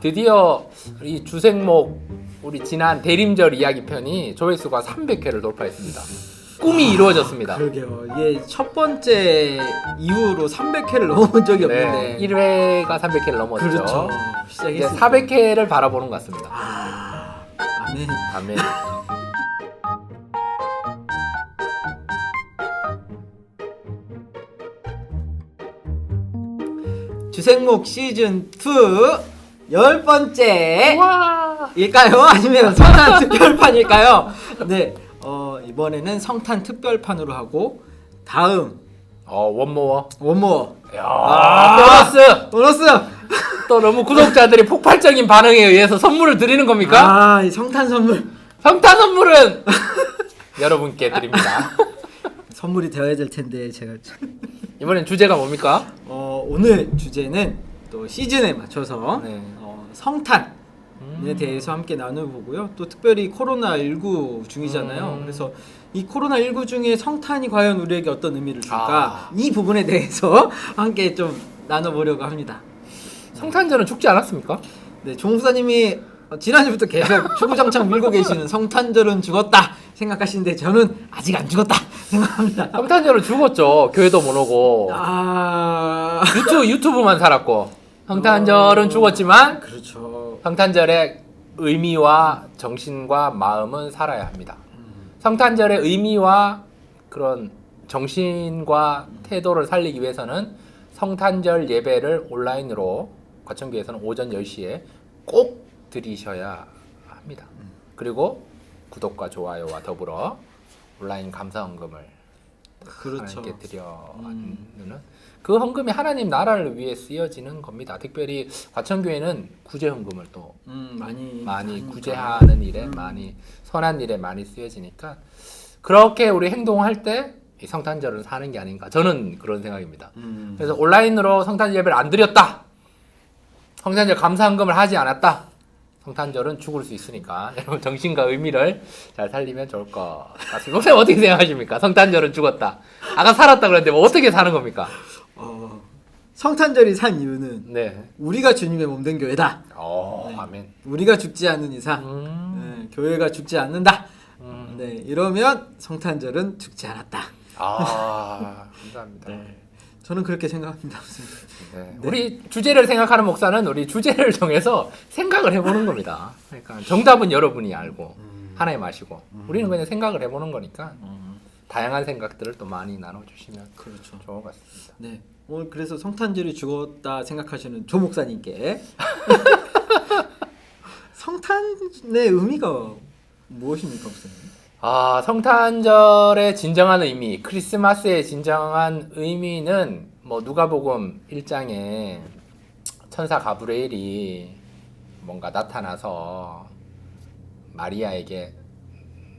드디어 이 주생목 우리 지난 대림절 이야기 편이 조회수가 300회를 돌파했습니다. 꿈이 이루어졌습니다. 그러게요. 이게 첫 번째 이후로 300회를 넘은 적이 네, 없는데 1회가 300회를 넘었죠. 그렇죠. 이제 시작했어요. 400회를 바라보는 것 같습니다. 아멘. 아멘. 주생목 시즌 2 10번째 와. 일까요? 아니면 성탄 특별판일까요? 네. 이번에는 성탄 특별판으로 하고 다음 원모어. 원모어. 야, 보너스. 또 너무 구독자들이 폭발적인 반응에 의해서 선물을 드리는 겁니까? 이 성탄 선물. 성탄 선물은 여러분께 드립니다. 선물이 되어야 될 텐데 제가 이번엔 주제가 뭡니까? 오늘 주제는 또 시즌에 맞춰서 네. 성탄에 대해서 함께 나눠보고요. 또 특별히 코로나19 중이잖아요. 그래서 이 코로나19 중에 성탄이 과연 우리에게 어떤 의미를 줄까? 이 부분에 대해서 함께 좀 나눠보려고 합니다. 성탄절은 죽지 않았습니까? 네, 종부사님이 지난주부터 계속 주구장창 밀고 계시는 성탄절은 죽었다 생각하시는데 저는 아직 안 죽었다 생각합니다. 성탄절은 죽었죠. 교회도 못 오고 유튜브만 살았고 성탄절은 죽었지만 그렇죠. 성탄절의 의미와 정신과 마음은 살아야 합니다. 성탄절의 의미와 그런 정신과 태도를 살리기 위해서는 성탄절 예배를 온라인으로 과천교회에서는 오전 10시에 꼭 드리셔야 합니다. 그리고 구독과 좋아요와 더불어 온라인 감사헌금을 그렇죠. 하나님께 드려는 그 헌금이 하나님 나라를 위해 쓰여지는 겁니다. 특별히 과천교회는 구제헌금을 또 많이 구제하는 일에 많이 선한 일에 많이 쓰여지니까 그렇게 우리 행동할 때 이 성탄절은 사는 게 아닌가 저는 그런 생각입니다. 그래서 온라인으로 성탄 예배를 안 드렸다. 성탄절 감사헌금을 하지 않았다. 성탄절은 죽을 수 있으니까 여러분 정신과 의미를 잘 살리면 좋을 것 같습니다. 목사님 어떻게 생각하십니까? 성탄절은 죽었다. 아까 살았다 그랬는데 뭐 어떻게 사는 겁니까? 성탄절이 산 이유는 네. 우리가 주님의 몸된 교회다. 아멘. 우리가 죽지 않는 이상 교회가 죽지 않는다. 네, 이러면 성탄절은 죽지 않았다. 감사합니다. 네, 저는 그렇게 생각합니다. 네. 우리 주제를 생각하는 목사는 우리 주제를 정해서 생각을 해보는 겁니다. 그러니까 정답은 여러분이 알고 하나님 아시고 우리는 그냥 생각을 해보는 거니까 다양한 생각들을 또 많이 나눠주시면 그렇죠. 좋을 것 같습니다. 네, 오늘 그래서 성탄절이 죽었다 생각하시는 조 목사님께 성탄의 의미가 무엇입니까, 목사님? 성탄절의 진정한 의미, 크리스마스의 진정한 의미는 뭐 누가복음 1장에 천사 가브리엘이 뭔가 나타나서 마리아에게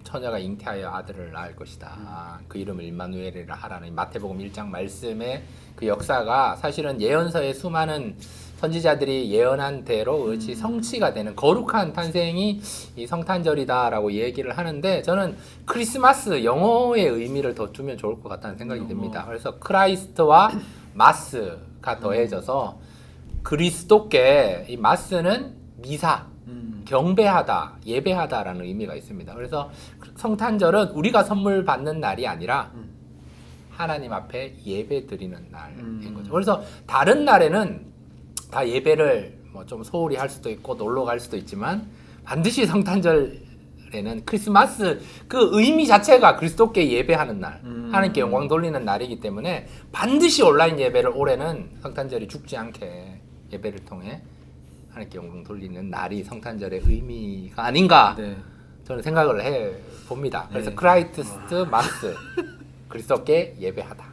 처녀가 잉태하여 아들을 낳을 것이다. 그 이름을 임마누엘이라 하라는 마태복음 1장 말씀의 그 역사가 사실은 예언서의 수많은 선지자들이 예언한 대로 의치 성취가 되는 거룩한 탄생이 이 성탄절이다라고 얘기를 하는데 저는 크리스마스 영어의 의미를 더 주면 좋을 것 같다는 생각이 듭니다. 그래서 크라이스트와 마스가 더해져서 그리스도께 이 마스는 미사, 경배하다, 예배하다라는 의미가 있습니다. 그래서 성탄절은 우리가 선물 받는 날이 아니라 하나님 앞에 예배 드리는 날인 거죠. 그래서 다른 날에는 다 예배를 뭐 좀 소홀히 할 수도 있고 놀러 갈 수도 있지만 반드시 성탄절에는 크리스마스 그 의미 자체가 그리스도께 예배하는 날, 하나님께 영광 돌리는 날이기 때문에 반드시 온라인 예배를 올해는 성탄절이 죽지 않게 예배를 통해 하나님께 영광 돌리는 날이 성탄절의 의미가 아닌가 저는 생각을 해 봅니다. 그래서 크라이스트 마스 그리스도께 예배하다.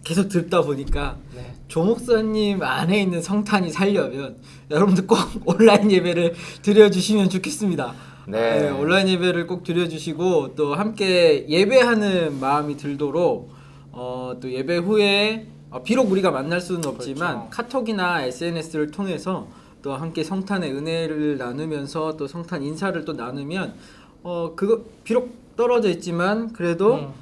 계속 듣다 보니까 조 목사님 안에 있는 성탄이 살려면 여러분들 꼭 온라인 예배를 드려주시면 좋겠습니다. 네, 온라인 예배를 꼭 드려주시고 또 함께 예배하는 마음이 들도록 또 예배 후에 비록 우리가 만날 수는 없지만 카톡이나 SNS를 통해서 또 함께 성탄의 은혜를 나누면서 또 성탄 인사를 또 나누면 그거 비록 떨어져 있지만 그래도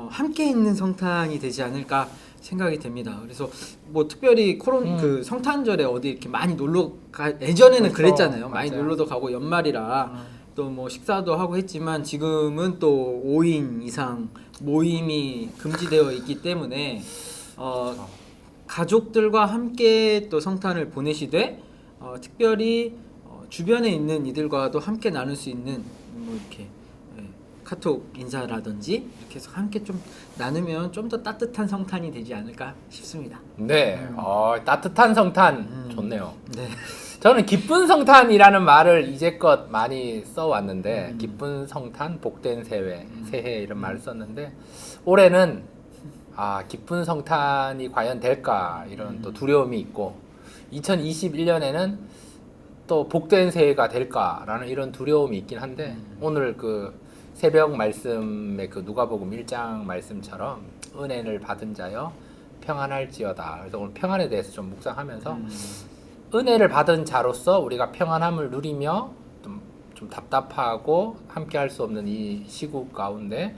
함께 있는 성탄이 되지 않을까 생각이 됩니다. 그래서 뭐 특별히 그 성탄절에 어디 이렇게 많이 놀러 예전에는 그렇죠. 그랬잖아요. 많이 맞아요. 놀러도 가고 연말이라 또 뭐 식사도 하고 했지만 지금은 또 5인 이상 모임이 금지되어 있기 때문에 가족들과 함께 또 성탄을 보내시되 특별히 주변에 있는 이들과도 함께 나눌 수 있는 뭐 이렇게 카톡 인사라든지 이렇게 해서 함께 좀 나누면 좀 더 따뜻한 성탄이 되지 않을까 싶습니다. 네, 따뜻한 성탄 좋네요. 네. 저는 기쁜 성탄이라는 말을 이제껏 많이 써왔는데 기쁜 성탄, 복된 새해 이런 말을 썼는데 올해는 기쁜 성탄이 과연 될까 이런 또 두려움이 있고 2021년에는 또 복된 새해가 될까라는 이런 두려움이 있긴 한데 오늘 그 새벽 말씀의 그 누가복음 1장 말씀처럼 은혜를 받은 자여 평안할지어다. 그래서 오늘 평안에 대해서 좀 묵상하면서 은혜를 받은 자로서 우리가 평안함을 누리며 좀 답답하고 함께 할 수 없는 이 시국 가운데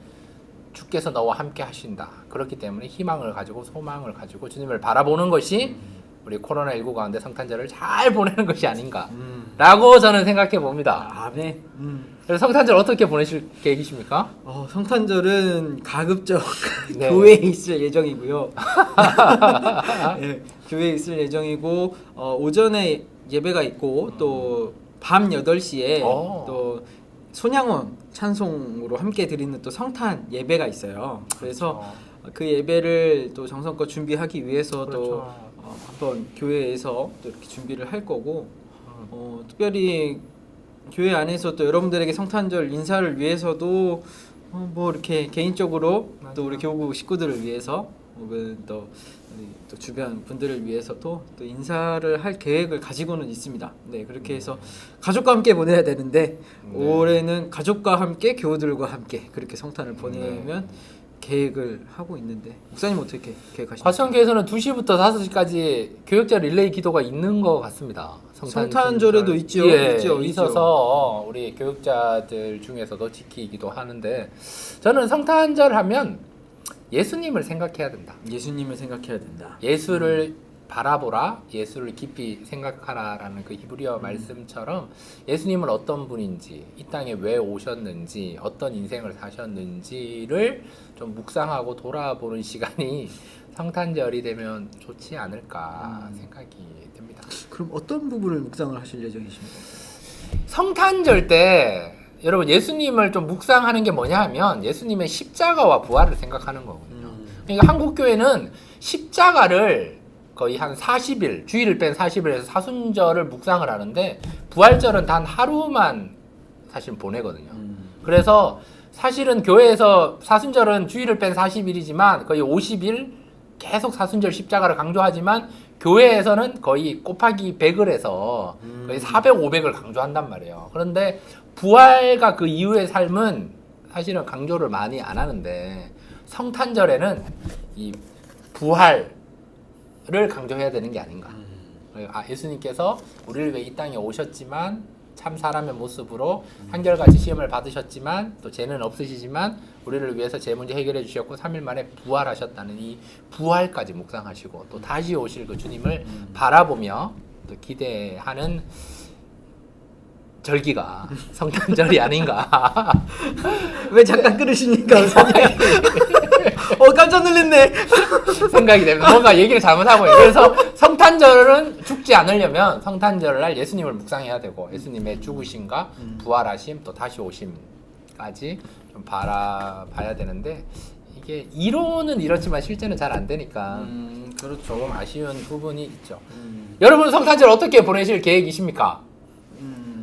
주께서 너와 함께 하신다. 그렇기 때문에 희망을 가지고 소망을 가지고 주님을 바라보는 것이 우리 코로나19 가운데 성탄절을 잘 보내는 것이 아닌가라고 저는 생각해 봅니다. 아멘. 그래서 성탄절 어떻게 보내실 계획이십니까? 성탄절은 가급적 네. 교회에 있을 예정이고요. 네, 교회에 있을 예정이고 오전에 예배가 있고 또 밤 8시에 또 손양원 찬송으로 함께 드리는 또 성탄 예배가 있어요. 그래서 그 예배를 또 정성껏 준비하기 위해서 또 한번 교회에서 또 이렇게 준비를 할 거고 특별히 교회 안에서 또 여러분들에게 성탄절 인사를 위해서도 뭐 이렇게 개인적으로 또 우리 교구 식구들을 위해서 혹은 또 우리 또 주변 분들을 위해서도 또 인사를 할 계획을 가지고는 있습니다. 네, 그렇게 해서 가족과 함께 보내야 되는데 올해는 가족과 함께 교우들과 함께 그렇게 성탄을 보내면 계획을 하고 있는데 목사님 어떻게 계획하십니까? 과천교회에서는 2시부터 5시까지 교역자 릴레이 기도가 있는 것 같습니다. 성탄절에도 있죠. 있어서 우리 교역자들 중에서도 지키기도 하는데 저는 성탄절 하면 예수님을 생각해야 된다. 예수님을 생각해야 된다. 예수를 바라보라, 예수를 깊이 생각하라라는 그 히브리어 말씀처럼 예수님은 어떤 분인지, 이 땅에 왜 오셨는지, 어떤 인생을 사셨는지를 좀 묵상하고 돌아보는 시간이 성탄절이 되면 좋지 않을까 생각이 듭니다. 그럼 어떤 부분을 묵상을 하실 예정이십니까? 성탄절 때 여러분 예수님을 좀 묵상하는 게 뭐냐 하면 예수님의 십자가와 부활을 생각하는 거거든요. 그러니까 한국 교회는 십자가를 거의 한 40일, 주일을 뺀 40일에서 사순절을 묵상을 하는데 부활절은 단 하루만 사실 보내거든요. 그래서 사실은 교회에서 사순절은 주일을 뺀 40일이지만 거의 50일 계속 사순절 십자가를 강조하지만 교회에서는 거의 곱하기 100을 해서 거의 400, 500을 강조한단 말이에요. 그런데 부활과 그 이후의 삶은 사실은 강조를 많이 안 하는데 성탄절에는 이 부활을 강조해야 되는 게 아닌가. 예수님께서 우리를 위해 이 땅에 오셨지만 참 사람의 모습으로 한결같이 시험을 받으셨지만 또 죄는 없으시지만 우리를 위해서 죄 문제 해결해 주셨고 3일 만에 부활하셨다는 이 부활까지 묵상하시고 또 다시 오실 그 주님을 바라보며 또 기대하는 절기가 성탄절이 아닌가. 왜 잠깐 끊으십니까? 깜짝 놀랐네. 생각이 됩니다. 뭔가 얘기를 잘못하고 있어요. 그래서 성탄절은 죽지 않으려면 성탄절을 날 예수님을 묵상해야 되고 예수님의 죽으심과 부활하심 또 다시 오심까지 좀 바라봐야 되는데 이게 이론은 이렇지만 실제는 잘 안 되니까 그렇죠. 조금 아쉬운 부분이 있죠. 여러분 성탄절 어떻게 보내실 계획이십니까?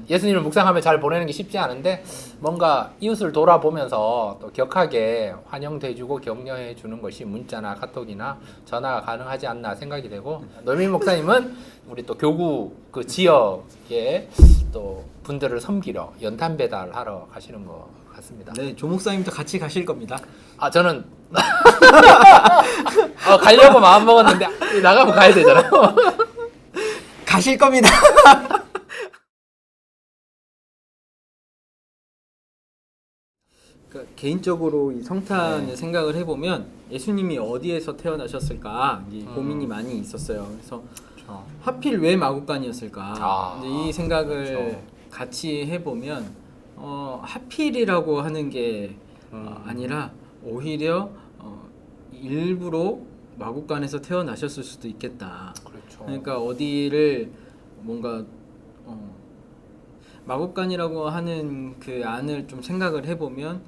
예수님을 묵상하며 잘 보내는 게 쉽지 않은데 뭔가 이웃을 돌아보면서 또 격하게 환영돼주고 격려해주는 것이 문자나 카톡이나 전화가 가능하지 않나 생각이 되고 노민 목사님은 우리 또 교구 그 지역에 또 분들을 섬기러 연탄 배달하러 가시는 것 같습니다. 네, 조 목사님도 같이 가실 겁니다. 저는 가려고 마음 먹었는데 나가면 가야 되잖아요. 가실 겁니다. 그러니까 개인적으로 이 성탄을 네. 생각을 해보면 예수님이 어디에서 태어나셨을까 이제 고민이 많이 있었어요. 그래서 그렇죠. 하필 왜 마국간이었을까? 아, 이제 이 생각을 그렇죠. 같이 해보면 하필이라고 하는 게 아니라 오히려 일부러 마국간에서 태어나셨을 수도 있겠다. 그렇죠. 그러니까 어디를 뭔가 마국간이라고 하는 그 안을 좀 생각을 해보면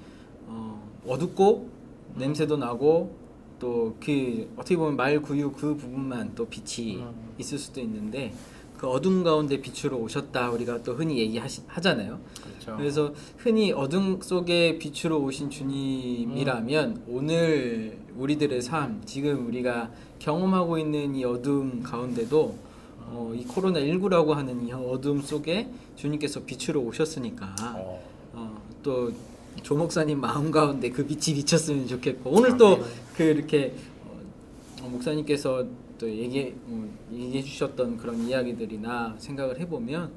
어둡고 냄새도 나고 또 그 어떻게 보면 말구유 그 부분만 또 빛이 있을 수도 있는데 그 어둠 가운데 빛으로 오셨다 우리가 또 흔히 얘기하잖아요. 그렇죠. 그래서 흔히 어둠 속에 빛으로 오신 주님이라면 오늘 우리들의 삶 지금 우리가 경험하고 있는 이 어둠 가운데도 이 코로나19라고 하는 이 어둠 속에 주님께서 빛으로 오셨으니까 또 조 목사님 마음 가운데 그 빛이 비쳤으면 좋겠고 오늘 또 그 이렇게 목사님께서 또 얘기해 주셨던 그런 이야기들이나 생각을 해보면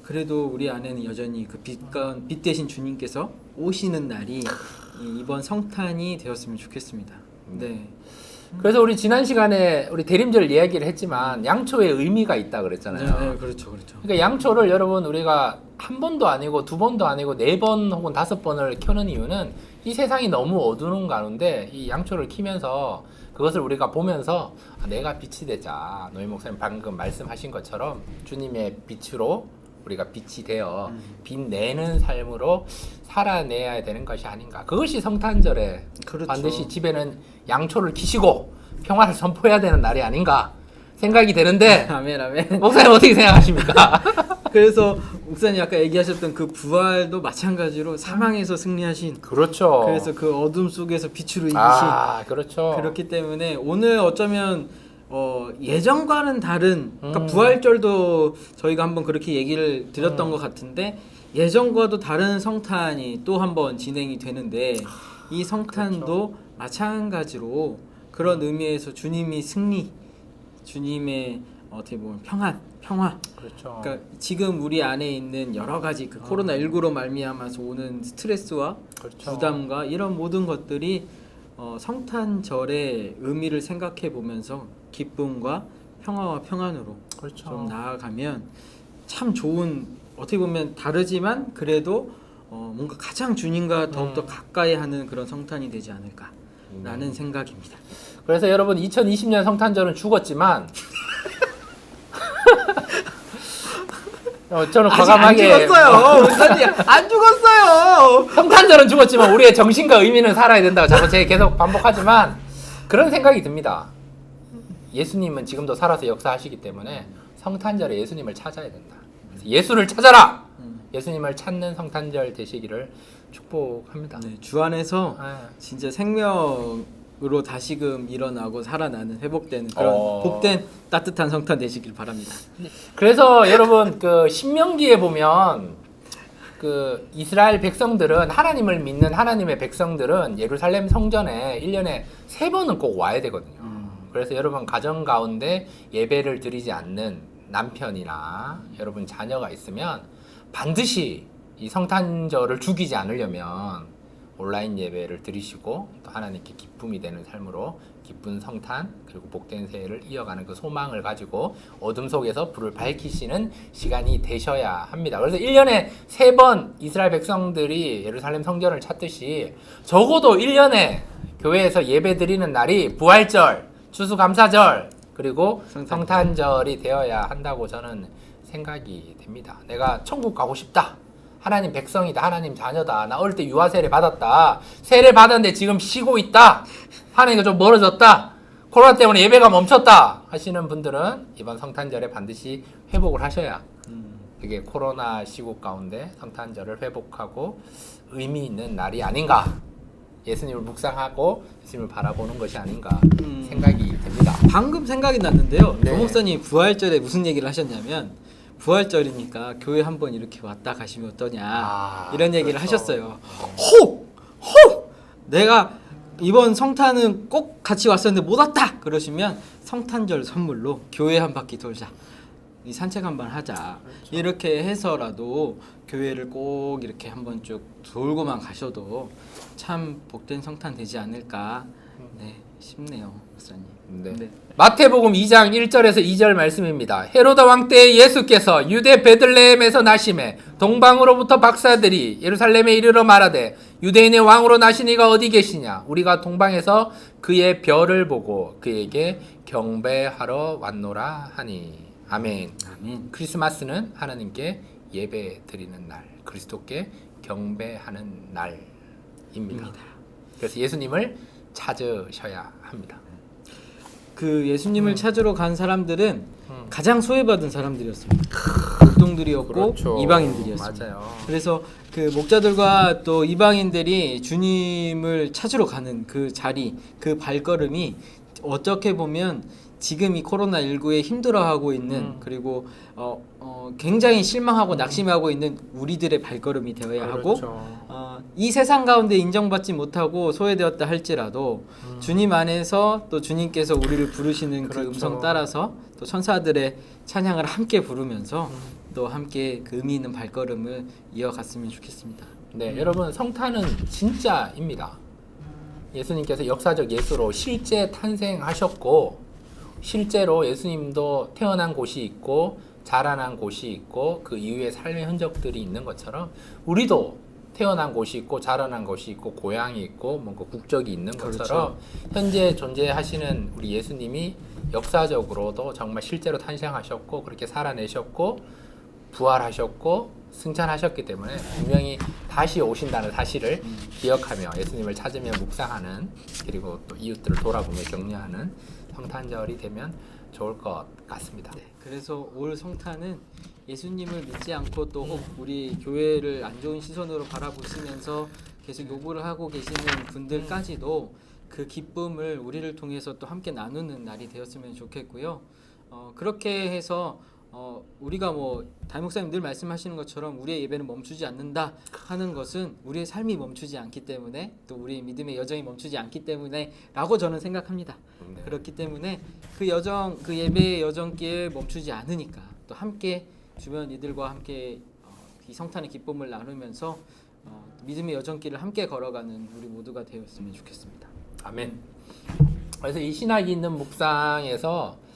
그래도 우리 안에는 여전히 그 빛 대신 주님께서 오시는 날이 이번 성탄이 되었으면 좋겠습니다. 네. 그래서 우리 지난 시간에 우리 대림절 이야기를 했지만 양초에 의미가 있다 그랬잖아요. 네, 그렇죠. 그러니까 양초를 여러분 우리가 한 번도 아니고 두 번도 아니고 4번 혹은 5번을 켜는 이유는 이 세상이 너무 어두운 가운데 이 양초를 켜면서 그것을 우리가 보면서 내가 빛이 되자. 노희 목사님 방금 말씀하신 것처럼 주님의 빛으로 우리가 빛이 되어 빛내는 삶으로 살아내야 되는 것이 아닌가. 그것이 성탄절에 그렇죠. 반드시 집에는 양초를 켜시고 평화를 선포해야 되는 날이 아닌가 생각이 되는데 아멘. 목사님 어떻게 생각하십니까? 그래서 목사님 아까 얘기하셨던 그 부활도 마찬가지로 사망에서 승리하신 그렇죠. 그래서 그 어둠 속에서 빛으로 이기신 그렇죠. 그렇기 때문에 오늘 어쩌면 예전과는 다른 그러니까 음. 부활절도 저희가 한번 그렇게 얘기를 드렸던 것 같은데 예전과도 다른 성탄이 또 한번 진행이 되는데 이 성탄도 그렇죠. 마찬가지로 그런 의미에서 주님이 승리 주님의 어떻게 보면 평화 그렇죠. 그러니까 지금 우리 안에 있는 여러 가지 그 코로나19로 말미암아서 오는 스트레스와 그렇죠. 부담과 이런 모든 것들이 성탄절의 의미를 생각해 보면서 기쁨과 평화와 평안으로 그렇죠. 좀 나아가면 참 좋은 어떻게 보면 다르지만 그래도 뭔가 가장 주님과 더욱더 가까이 하는 그런 성탄이 되지 않을까라는 생각입니다. 그래서 여러분 2020년 성탄절은 죽었지만 저는 아직 과감하게 안 죽었어요. 목사님 안 죽었어요. 성탄절은 죽었지만 우리의 정신과 의미는 살아야 된다고 자꾸 제가 계속 반복하지만 그런 생각이 듭니다. 예수님은 지금도 살아서 역사하시기 때문에 성탄절에 예수님을 찾아야 된다. 그래서 예수를 찾아라. 예수님을 찾는 성탄절 되시기를 축복합니다. 네, 주 안에서 네. 진짜 생명으로 다시금 일어나고 살아나는 회복되는 그런 복된 따뜻한 성탄 되시길 바랍니다. 그래서 여러분 그 신명기에 보면 그 이스라엘 백성들은 하나님을 믿는 하나님의 백성들은 예루살렘 성전에 1년에 3번은 꼭 와야 되거든요. 그래서 여러분 가정 가운데 예배를 드리지 않는 남편이나 여러분 자녀가 있으면 반드시 이 성탄절을 죽이지 않으려면 온라인 예배를 드리시고 또 하나님께 기쁨이 되는 삶으로 기쁜 성탄 그리고 복된 새해를 이어가는 그 소망을 가지고 어둠 속에서 불을 밝히시는 시간이 되셔야 합니다. 그래서 1년에 3번 이스라엘 백성들이 예루살렘 성전을 찾듯이 적어도 1년에 교회에서 예배 드리는 날이 부활절, 추수감사절 그리고 성탄절이 되어야 한다고 저는 생각이 됩니다. 내가 천국 가고 싶다. 하나님 백성이다. 하나님 자녀다. 나 어릴 때 유아 세례 받았다. 세례 받았는데 지금 쉬고 있다. 하나님과 좀 멀어졌다. 코로나 때문에 예배가 멈췄다. 하시는 분들은 이번 성탄절에 반드시 회복을 하셔야 그게 코로나 시국 가운데 성탄절을 회복하고 의미 있는 날이 아닌가. 예수님을 묵상하고 예수님을 바라보는 것이 아닌가 생각이 됩니다. 방금 생각이 났는데요. 네. 조 목사님 부활절에 무슨 얘기를 하셨냐면 부활절이니까 교회 한번 이렇게 왔다 가시면 어떠냐 이런 얘기를 그렇죠. 하셨어요. 내가 이번 성탄은 꼭 같이 왔었는데 못 왔다 그러시면 성탄절 선물로 교회 한 바퀴 돌자. 이 산책 한번 하자. 그렇죠. 이렇게 해서라도 교회를 꼭 이렇게 한번 쭉 돌고만 가셔도 참 복된 성탄 되지 않을까 싶네요, 목사님. 네. 마태복음 2장 1절에서 2절 말씀입니다. 헤로드 왕 때 예수께서 유대 베들레헴에서 나심에 동방으로부터 박사들이 예루살렘에 이르러 말하되 유대인의 왕으로 나신 이가 어디 계시냐? 우리가 동방에서 그의 별을 보고 그에게 경배하러 왔노라 하니. 아멘. 아멘. 크리스마스는 하나님께 예배 드리는 날, 그리스도께 경배하는 날입니다. 그래서 예수님을 찾으셔야 합니다. 그 예수님을 찾으러 간 사람들은 가장 소외받은 사람들이었습니다. 족동들이었고 그렇죠. 이방인들이었습니다. 맞아요. 그래서 그 목자들과 또 이방인들이 주님을 찾으러 가는 그 자리, 그 발걸음이 어떻게 보면 지금 이 코로나19에 힘들어하고 있는 그리고 굉장히 실망하고 낙심하고 있는 우리들의 발걸음이 되어야 그렇죠. 하고 이 세상 가운데 인정받지 못하고 소외되었다 할지라도 주님 안에서 또 주님께서 우리를 부르시는 그렇죠. 그 음성 따라서 또 천사들의 찬양을 함께 부르면서 또 함께 그 의미 있는 발걸음을 이어갔으면 좋겠습니다. 네, 여러분 성탄은 진짜입니다. 예수님께서 역사적 예수로 실제 탄생하셨고 실제로 예수님도 태어난 곳이 있고 자라난 곳이 있고 그 이후에 삶의 흔적들이 있는 것처럼 우리도 태어난 곳이 있고 자라난 곳이 있고 고향이 있고 뭔가 국적이 있는 것처럼 현재 존재하시는 우리 예수님이 역사적으로도 정말 실제로 탄생하셨고 그렇게 살아내셨고 부활하셨고 승천하셨기 때문에 분명히 다시 오신다는 사실을 기억하며 예수님을 찾으며 묵상하는 그리고 또 이웃들을 돌아보며 격려하는 성탄절이 되면 좋을 것 같습니다. 네, 그래서 올 성탄은 예수님을 믿지 않고 또 혹 우리 교회를 안 좋은 시선으로 바라보시면서 계속 요구를 하고 계시는 분들까지도 그 기쁨을 우리를 통해서 또 함께 나누는 날이 되었으면 좋겠고요. 그렇게 해서 우리가 담임 목사님 늘 말씀하시는 것처럼 우리의 예배는 멈추지 않는다 하는 것은 우리의 삶이 멈추지 않기 때문에 또 우리의 믿음의 여정이 멈추지 않기 때문에라고 저는 생각합니다. 네. 그렇기 때문에 그 여정, 그 예배의 여정길 멈추지 않으니까 또 함께 주변 이들과 함께 이 성탄의 기쁨을 나누면서 믿음의 여정길을 함께 걸어가는 우리 모두가 되었으면 좋겠습니다. 아멘. 그래서 이 신학이 있는 묵상에서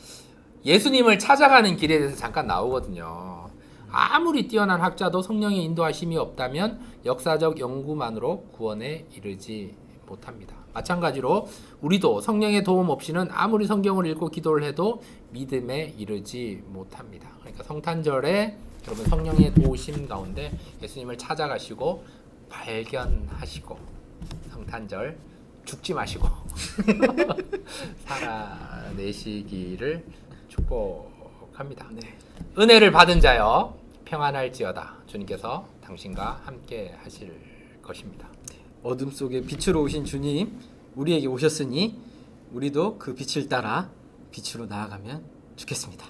예수님을 찾아가는 길에 대해서 잠깐 나오거든요. 아무리 뛰어난 학자도 성령의 인도하심이 없다면 역사적 연구만으로 구원에 이르지 못합니다. 마찬가지로 우리도 성령의 도움 없이는 아무리 성경을 읽고 기도를 해도 믿음에 이르지 못합니다. 그러니까 성탄절에 여러분 성령의 도우심 가운데 예수님을 찾아가시고 발견하시고 성탄절 죽지 마시고 살아내시기를 축복합니다. 네. 은혜를 받은 자여 평안할지어다. 주님께서 당신과 함께 하실 것입니다. 어둠 속에 빛으로 오신 주님 우리에게 오셨으니 우리도 그 빛을 따라 빛으로 나아가면 좋겠습니다.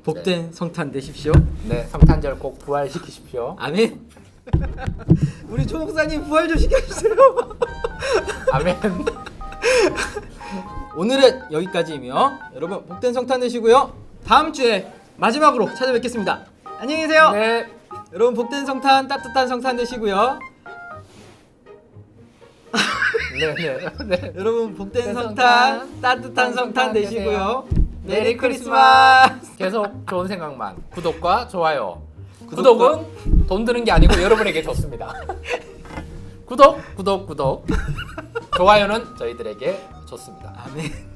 복된 성탄 되십시오. 네, 성탄절 꼭 부활시키십시오. 아멘. 우리 조 목사님 부활 좀 시켜주세요. 아멘. 오늘은 여기까지이며 여러분 복된 성탄 되시고요. 다음 주에 마지막으로 찾아뵙겠습니다. 안녕히 계세요. 네. 여러분 복된 성탄, 따뜻한 성탄 되시고요. 네. 여러분 복된 성탄, 성탄, 따뜻한 성탄 되시고요. 메리 메리 크리스마스. 계속 좋은 생각만. 구독과 좋아요. 구독은 돈 드는 게 아니고 여러분에게 좋습니다. 구독. 좋아요는 저희들에게 좋습니다. 아멘.